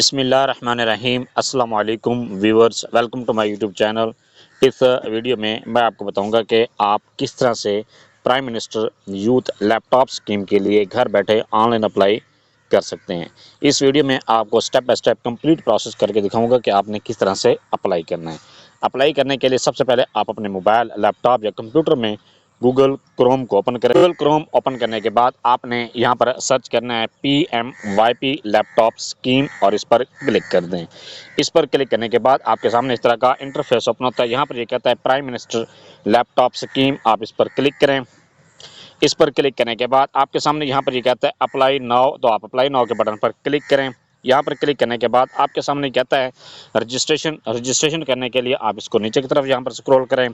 बिस्मिल्लाहिर्रहमानिर्रहीम अस्सलाम वालेकुम viewers, welcome to my YouTube channel. इस वीडियो में मैं आपको बताऊंगा कि आप किस तरह से prime minister youth laptop scheme के लिए घर बैठे ऑनलाइन अप्लाई कर सकते हैं। इस वीडियो में आपको step by step complete process करके दिखाऊंगा कि आपने किस तरह से अप्लाई करना है। अप्लाई करने के लिए सबसे पहले आप अपने मोबाइल, लैपटॉप या कंप्यूटर में गूगल क्रोम को ओपन करें। गूगल क्रोम ओपन करने के बाद आपने यहाँ पर सर्च करना है PMYP लैपटॉप स्कीम और इस पर क्लिक कर दें। इस पर क्लिक करने के बाद आपके सामने इस तरह का इंटरफेस ओपन होता है। यहाँ पर ये कहता है प्राइम मिनिस्टर लैपटॉप स्कीम, आप इस पर क्लिक करें। इस पर क्लिक करने के बाद आपके सामने यहाँ पर ये कहता है अप्लाई नाउ, तो आप अप्लाई नाउ के बटन पर क्लिक करें। यहाँ पर क्लिक करने के बाद आपके सामने कहता है रजिस्ट्रेशन करने के लिए आप इसको नीचे की तरफ यहाँ पर स्क्रॉल करें।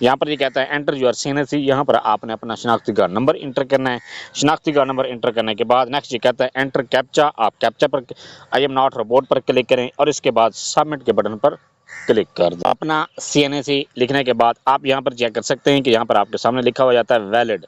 यहाँ पर ये कहता है एंटर योर CNC, यहाँ पर आपने अपना शनाख्ती कार्ड नंबर इंटर करना है। शनाख्ती कार्ड नंबर इंटर करने के बाद नेक्स्ट ये कहता है एंटर कैप्चा, आप कैप्चा पर आई एम नॉट रोबोट पर क्लिक करें और इसके बाद सबमिट के बटन पर क्लिक कर दें। अपना CNC लिखने के बाद आप यहाँ पर चेक कर सकते हैं कि यहाँ पर आपके सामने लिखा हुआ जाता है वैलिड,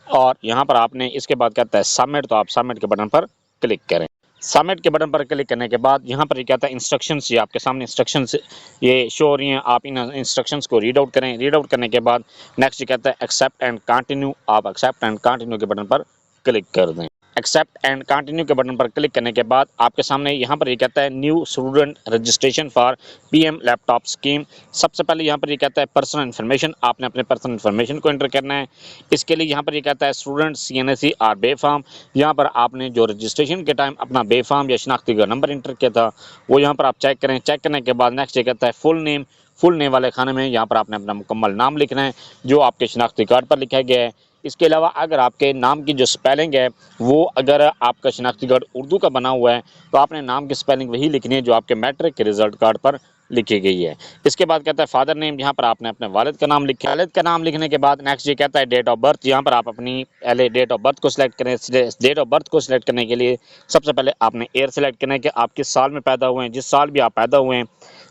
और यहाँ पर आपने इसके बाद कहता है सबमिट, तो आप सबमिट के बटन पर क्लिक करें। सबमिट के बटन पर क्लिक करने के बाद यहाँ पर ये कहता है इंस्ट्रक्शंस, ये आपके सामने इंस्ट्रक्शंस ये शो हो रही हैं, आप इन इंस्ट्रक्शंस को रीड आउट करें। रीड आउट करने के बाद नेक्स्ट ये कहता है एक्सेप्ट एंड कंटिन्यू, आप एक्सेप्ट एंड कंटिन्यू के बटन पर क्लिक कर दें। एक्सेप्ट एंड कंटिन्यू के बटन पर क्लिक करने के बाद आपके सामने यहाँ पर ये कहता है new student registration for PM laptop scheme. सबसे पहले यहाँ पर ये कहता है पर्सनल इन्फॉर्मेशन, आपने अपने पर्सनल इन्फॉर्मेशन को एंटर करना है। इसके लिए यहाँ पर ये कहता है स्टूडेंट CNC और बेफार्म, यहाँ पर आपने जो रजिस्ट्रेशन के टाइम अपना बेफार्म या शनाख्ती का नंबर इंटर किया था वो यहाँ पर आप चेक करें। चेक करने के बाद नेक्स्ट ये कहता है फुल नेम वाले खाने में यहाँ पर आपने अपना मुकम्मल नाम लिखना है जो आपके शनाख्ती कार्ड पर लिखा गया है। इसके अलावा अगर आपके नाम की जो स्पेलिंग है वो अगर आपका शनाख्ती कार्ड उर्दू का बना हुआ है तो आपने नाम की स्पेलिंग वही लिखनी है जो आपके मैट्रिक के रिजल्ट कार्ड पर लिखी गई है। इसके बाद कहता है फादर नेम, यहाँ पर आपने अपने वालिद का नाम लिखा है। वालिद का नाम लिखने के बाद नेक्स्ट ये कहता है डेट ऑफ बर्थ, यहाँ पर आप अपनी पहले डेट ऑफ बर्थ को सिलेक्ट करें। डेट ऑफ बर्थ को सिलेक्ट करने के लिए सबसे पहले आपने ईयर सेलेक्ट करना है कि आप किस साल में पैदा हुए हैं। जिस साल भी आप पैदा हुए हैं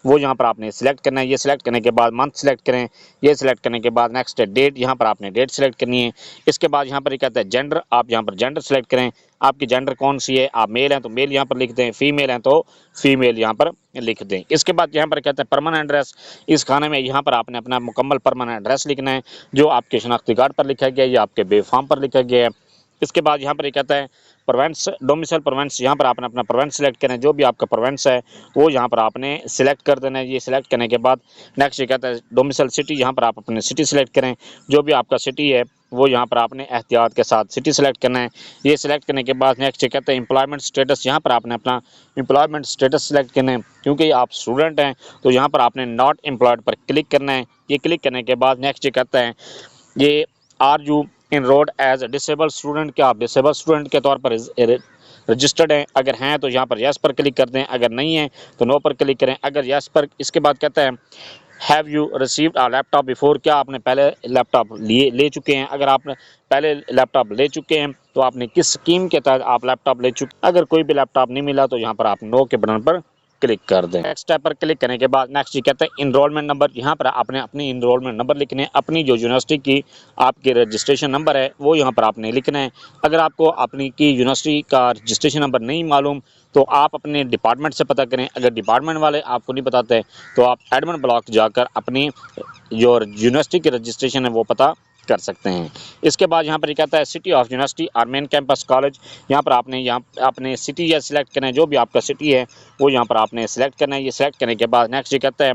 वो यहाँ पर आपने सिलेक्ट करना है। ये सिलेक्ट करने के बाद मंथ सिलेक्ट करें। ये सिलेक्ट करने के बाद नेक्स्ट डेट, यहाँ पर आपने डेट सिलेक्ट करनी है। इसके बाद यहाँ पर ये कहता है जेंडर, आप यहाँ पर जेंडर सेलेक्ट करें। आपकी जेंडर कौन सी है, आप मेल हैं तो मेल यहाँ पर लिख दें, फीमेल हैं तो फीमेल यहाँ पर लिख दें। इसके बाद यहाँ पर कहता है परमानेंट एड्रेस, इस खाने में यहाँ पर आपने अपना मुकम्मल परमानेंट एड्रेस लिखना है जो आपके शनाख्ती कार्ड पर लिखा गया है या आपके बेफार्म पर लिखा गया है। इसके बाद यहाँ पर ये कहता है प्रोवेंस डोमिसाइल प्रोवेंस, यहाँ पर आपने अपना प्रोवेंस सेलेक्ट करें। जो भी आपका प्रोवेंस है वो यहाँ पर आपने सिलेक्ट कर देना है। ये सिलेक्ट करने के बाद नेक्स्ट ये कहता है डोमिसाइल सिटी, यहाँ पर आप अपने सिटी सेलेक्ट करें। जो भी आपका सिटी है वो यहाँ पर आपने एहतियात के साथ सिटी सेलेक्ट करना है। ये सिलेक्ट करने के बाद नेक्स्ट ये कहते हैं एम्प्लॉयमेंट स्टेटस, यहाँ पर आपने अपना एम्प्लॉयमेंट स्टेटस सेलेक्ट करना है। क्योंकि आप स्टूडेंट हैं तो यहाँ पर आपने नॉट एम्प्लॉयड पर क्लिक करना है। ये क्लिक करने के बाद नेक्स्ट ये कहता है ये are you enrolled as disable student, क्या आप डिसेबल स्टूडेंट के तौर पर रजिस्टर्ड हैं। अगर हैं तो यहाँ पर यस पर क्लिक कर दें, अगर नहीं है तो नो पर क्लिक करें। अगर यस पर, इसके बाद कहता है have you received a laptop before, क्या आपने पहले लैपटॉप ले चुके हैं। अगर आपने पहले लैपटॉप ले चुके हैं तो आपने किस स्कीम के तहत आप लैपटॉप ले चुके। अगर कोई भी लैपटॉप नहीं मिला तो यहाँ पर आप नो के बटन पर क्लिक कर दें। नेक्स्ट स्टेप पर क्लिक करने के बाद नेक्स्ट ये कहते हैं इनरोलमेंट नंबर, यहाँ पर आपने अपनी इनरोलमेंट नंबर लिखने हैं। अपनी जो यूनिवर्सिटी की आपकी रजिस्ट्रेशन नंबर है वो यहाँ पर आपने लिखना है। अगर आपको अपनी की यूनिवर्सिटी का रजिस्ट्रेशन नंबर नहीं मालूम तो आप अपने डिपार्टमेंट से पता करें। अगर डिपार्टमेंट वाले आपको नहीं बताते तो आप एडमिन ब्लॉक जाकर अपनी जो यूनिवर्सिटी की रजिस्ट्रेशन है वो पता कर सकते हैं। इसके बाद यहाँ पर कहता है सिटी ऑफ यूनिवर्सिटी और मेन कैंपस कॉलेज, यहाँ पर आपने अपने सिटी या सिलेक्ट करना है। जो भी आपका सिटी है वो यहाँ पर आपने सिलेक्ट करना है। ये सिलेक्ट करने के बाद नेक्स्ट ये कहता है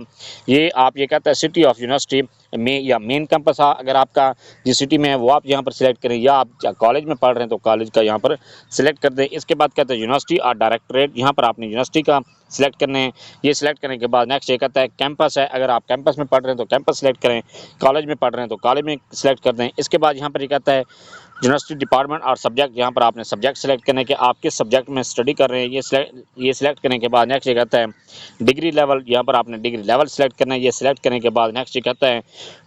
ये कहता है सिटी ऑफ यूनिवर्सिटी में या मेन कैंपस, अगर आपका जिस सिटी में है वो आप यहाँ पर सिलेक्ट करें, या आप कॉलेज में पढ़ रहे हैं तो कॉलेज का यहाँ पर सिलेक्ट कर दें। इसके बाद कहता है यूनिवर्सिटी और डायरेक्टरेट, यहाँ पर आपने यूनिवर्सिटी का सिलेक्ट करने हैं। ये सिलेक्ट करने के बाद नेक्स्ट ये कहता है कैंपस है, अगर आप कैंपस में पढ़ रहे हैं तो कैंपस सिलेक्ट करें, कॉलेज में पढ़ रहे हैं तो कॉलेज में सिलेक्ट कर दें। इसके बाद यहाँ पर ये कहता है यूनिवर्सिटी डिपार्टमेंट और सब्जेक्ट, यहाँ पर आपने सब्जेक्ट सेलेक्ट करने के आप किस सब्जेक्ट में स्टडी कर रहे हैं। ये सिलेक्ट करने के बाद नेक्स्ट ये कहता है डिग्री लेवल, यहाँ पर आपने डिग्री लेवल सेलेक्ट करना है। ये सिलेक्ट करने के बाद नेक्स्ट ये कहता है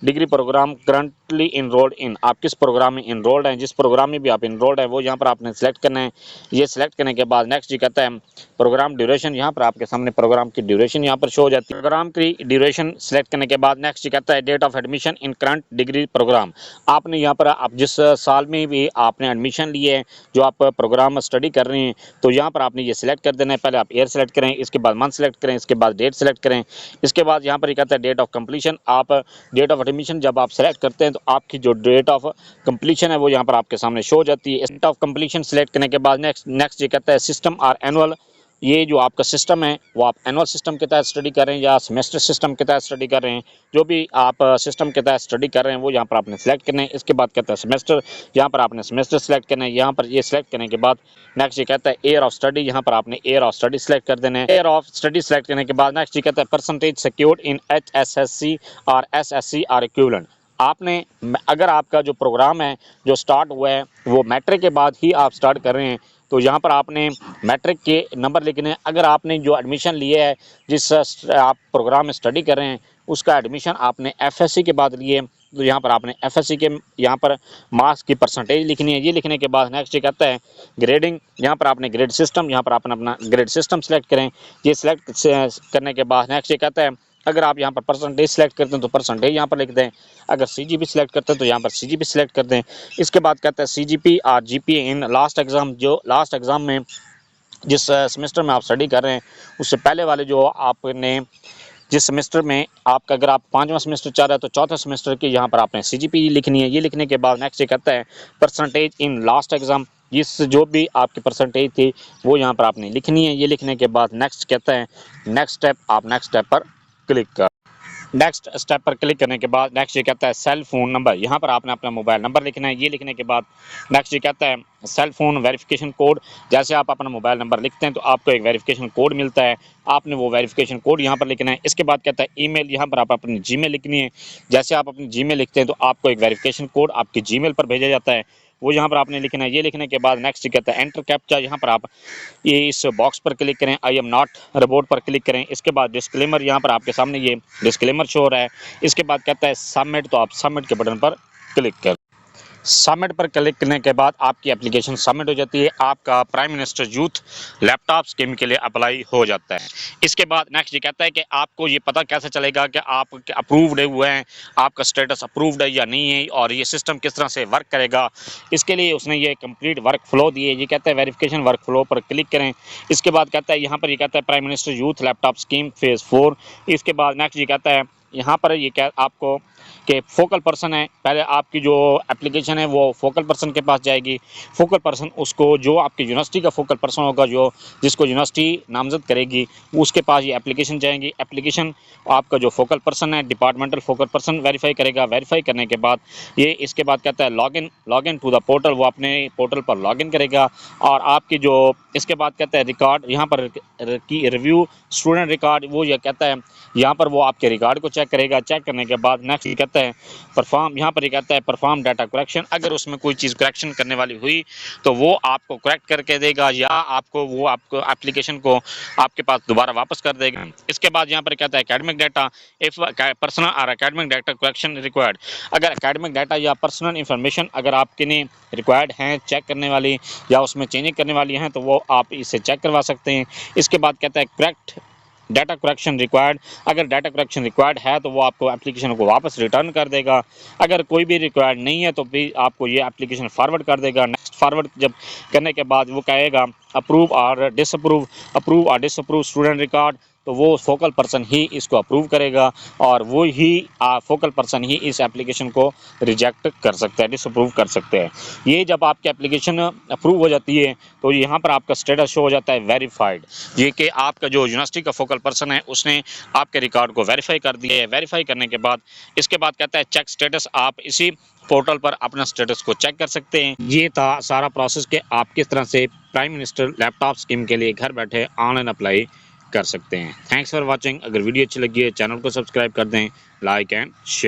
degree programme currently enrolled in, आप किस प्रोग्राम में इनरोल्ड हैं। जिस प्रोग्राम में भी आप इनरोल्ड हैं वो यहाँ पर आपने सेलेक्ट करना है। ये सिलेक्ट करने के बाद नेक्स्ट ये कहता है प्रोग्राम ड्यूरेशन, यहाँ पर आपके सामने प्रोग्राम की ड्यूरेशन यहाँ पर शो हो जाती है। प्रोग्राम की ड्यूरेशन सेलेक्ट करने के बाद नेक्स्ट ये कहता है date of admission in current degree programme, आपने यहाँ पर आप जिस साल में कहीं भी आपने एडमिशन लिए है, जो आप प्रोग्राम स्टडी कर रहे हैं, तो यहाँ पर आपने ये सिलेक्ट कर देना है। पहले आप ईयर सेलेक्ट करें, इसके बाद मंथ सेलेक्ट करें, इसके बाद डेट सेलेक्ट करें, इसके बाद यहाँ पर ये कहता है डेट ऑफ कंप्लीशन। आप डेट ऑफ एडमिशन जब आप सेलेक्ट करते हैं तो आपकी जो डेट ऑफ कंप्लीशन है वो यहाँ पर आपके सामने शो हो जाती है। डेट ऑफ कंप्लीशन सेलेक्ट करने के बाद नेक्स्ट ये कहता है सिस्टम और एनुअल। ये जो आपका सिस्टम है वो आप एनुअल सिस्टम के तहत स्टडी कर रहे हैं या सेमेस्टर सिस्टम के तहत स्टडी कर रहे हैं। जो भी आप सिस्टम के तहत स्टडी कर रहे हैं वो यहाँ पर आपने सेलेक्ट करना है। इसके बाद कहता है सेमेस्टर, यहाँ पर आपने सेमेस्टर सेलेक्ट करना है। यहाँ पर ये सेलेक्ट करने के बाद नेक्स्ट ये कहता है ईयर ऑफ स्टडी, यहाँ पर आपने ईयर ऑफ स्टडी सेलेक्ट कर देना है। ईयर ऑफ स्टडी सेलेक्ट करने के बाद नेक्स्ट ये कहता है परसेंटेज सिक्योर्ड इन HSSC और SSC और इक्विवेलेंट। आपने अगर आपका जो प्रोग्राम है जो स्टार्ट हुआ है वो मैट्रिक के बाद ही आप स्टार्ट कर रहे हैं तो यहाँ पर आपने मैट्रिक के नंबर लिखने हैं। अगर आपने जो एडमिशन लिया है जिस आप प्रोग्राम में स्टडी कर रहे हैं उसका एडमिशन आपने FSC के बाद लिए तो यहाँ पर आपने FSC के यहाँ पर मार्क्स की परसेंटेज लिखनी है। ये लिखने के बाद नेक्स्ट ये कहता है ग्रेडिंग, यहाँ पर आपने ग्रेड सिस्टम, यहाँ पर आपने अपना ग्रेड सिस्टम सेलेक्ट करें। ये सिलेक्ट करने के बाद नेक्स्ट ये कहता है अगर आप यहाँ पर परसेंटेज सेलेक्ट करते हैं तो परसेंटेज यहाँ पर लिख दें। अगर CGP सेलेक्ट करते हैं तो यहाँ पर CGP सेलेक्ट कर दें। इसके बाद कहता है CGP और GPA इन लास्ट एग्ज़ाम, जो लास्ट एग्ज़ाम में जिस सेमेस्टर में आप स्टडी कर रहे हैं उससे पहले वाले जो आपने जिस सेमेस्टर में आपका अगर आप 5वां सेमेस्टर चाह रहे हैं तो चौथे सेमेस्टर की यहाँ पर आपने CGP लिखनी है। ये लिखने के बाद नेक्स्ट ये कहता है परसेंटेज इन लास्ट एग्ज़ाम, जिस जो भी आपकी परसेंटेज थी वो यहाँ पर आपने लिखनी है। ये लिखने के बाद नेक्स्ट कहता है नेक्स्ट स्टेप, आप नेक्स्ट स्टेप पर क्लिक कर। नेक्स्ट स्टेप पर क्लिक करने के बाद नेक्स्ट ये कहता है सेल फोन नंबर, यहाँ पर आपने अपना मोबाइल नंबर लिखना है। ये लिखने के बाद नेक्स्ट ये कहता है सेल फोन वेरिफिकेशन कोड। जैसे आप अपना मोबाइल नंबर लिखते हैं तो आपको एक वेरिफिकेशन कोड मिलता है, आपने वो वेरिफिकेशन कोड यहाँ पर लिखना है। इसके बाद कहता है ईमेल, यहाँ पर आप अपनी जीमेल लिखनी है। जैसे आप अपनी जीमेल लिखते हैं तो आपको एक वेरिफिकेशन कोड आपकी जीमेल पर भेजा जाता है, वो यहाँ पर आपने लिखना है। ये लिखने के बाद नेक्स्ट कहता है एंटर कैप्चा, यहाँ पर आप ये इस बॉक्स पर क्लिक करें, आई एम नॉट रोबोट पर क्लिक करें। इसके बाद डिस्क्लेमर, यहाँ पर आपके सामने ये डिस्क्लेमर शो हो रहा है। इसके बाद कहता है सबमिट, तो आप सबमिट के बटन पर क्लिक करें। सबमिट पर क्लिक करने के बाद आपकी एप्लीकेशन सबमिट हो जाती है। आपका prime minister youth laptop scheme के लिए अप्लाई हो जाता है। इसके बाद नेक्स्ट ये कहता है कि आपको ये पता कैसे चलेगा कि आप अप्रूव्ड हुए हैं, आपका स्टेटस अप्रूव्ड है या नहीं है, और ये सिस्टम किस तरह से वर्क करेगा। इसके लिए उसने ये कंप्लीट वर्क फ्लो दिए। ये कहता है वेरिफिकेशन वर्क फ्लो पर क्लिक करें। इसके बाद कहता है यहाँ पर ये कहता है prime minister youth laptop scheme phase 4। इसके बाद नेक्स्ट ये कहता है यहाँ पर ये क्या आपको कि फोकल पर्सन है, पहले आपकी जो एप्लीकेशन है वो फोकल पर्सन के पास जाएगी। फोकल पर्सन उसको जो आपकी यूनिवर्सिटी का फोकल पर्सन होगा, जो जिसको यूनिवर्सिटी नामजद करेगी, उसके पास ये एप्लीकेशन जाएंगी। एप्लीकेशन आपका जो फोकल पर्सन है डिपार्टमेंटल फोकल पर्सन वेरीफाई करेगा। वेरीफाई करने के बाद ये इसके बाद कहता है लॉगिन टू द पोर्टल, वो अपने पोर्टल पर लॉगिन करेगा। और आपकी जो इसके बाद कहता है रिकॉर्ड, यहाँ पर रिव्यू स्टूडेंट रिकॉर्ड, वो ये कहता है यहाँ पर वो आपके रिकॉर्ड को चेक करेगा। चेक करने के बाद नेक्स्ट कहता है परफॉर्म, यहाँ पर ये कहता है परफॉर्म डाटा करेक्शन। अगर उसमें कोई चीज़ करेक्शन करने वाली हुई तो वो आपको करेक्ट करके देगा या आपको वो आपको एप्लीकेशन को आपके पास दोबारा वापस कर देगा। इसके बाद यहाँ पर कहता है एकेडमिक डाटा, इफ पर्सनल और एकेडमिक डाटा करेक्शन रिक्वायर्ड। अगर एकेडमिक डाटा या पर्सनल इंफॉर्मेशन अगर आपके लिए रिक्वायर्ड हैं चेक करने वाली या उसमें चेंजिंग करने वाली हैं तो वो आप इसे चेक करवा सकते हैं। इसके बाद कहता है करेक्ट डाटा करेक्शन रिक्वायर्ड। अगर डाटा करेक्शन रिक्वायर्ड है तो वो आपको एप्लीकेशन को वापस रिटर्न कर देगा। अगर कोई भी रिक्वायर्ड नहीं है तो भी आपको ये एप्लीकेशन फॉरवर्ड कर देगा। नेक्स्ट फॉरवर्ड जब करने के बाद वो कहेगा अप्रूव और डिसअप्रूव स्टूडेंट रिकॉर्ड, तो वो फोकल पर्सन ही इसको अप्रूव करेगा और वो ही फोकल पर्सन ही इस एप्लीकेशन को रिजेक्ट कर सकता है, डिसअप्रूव कर सकते हैं। ये जब आपकी एप्लीकेशन अप्रूव हो जाती है तो यहाँ पर आपका स्टेटस शो हो जाता है वेरीफाइड। ये कि आपका जो यूनिवर्सिटी का फोकल पर्सन है उसने आपके रिकॉर्ड को वेरीफाई कर दिया है। वेरीफाई करने के बाद इसके बाद कहता है चेक स्टेटस, आप इसी पोर्टल पर अपना स्टेटस को चेक कर सकते हैं। ये था सारा प्रोसेस कि आप किस तरह से प्राइम मिनिस्टर लैपटॉप स्कीम के लिए घर बैठे ऑनलाइन अप्लाई कर सकते हैं। Thanks for watching. अगर वीडियो अच्छी लगी है चैनल को सब्सक्राइब कर दें, लाइक एंड शेयर।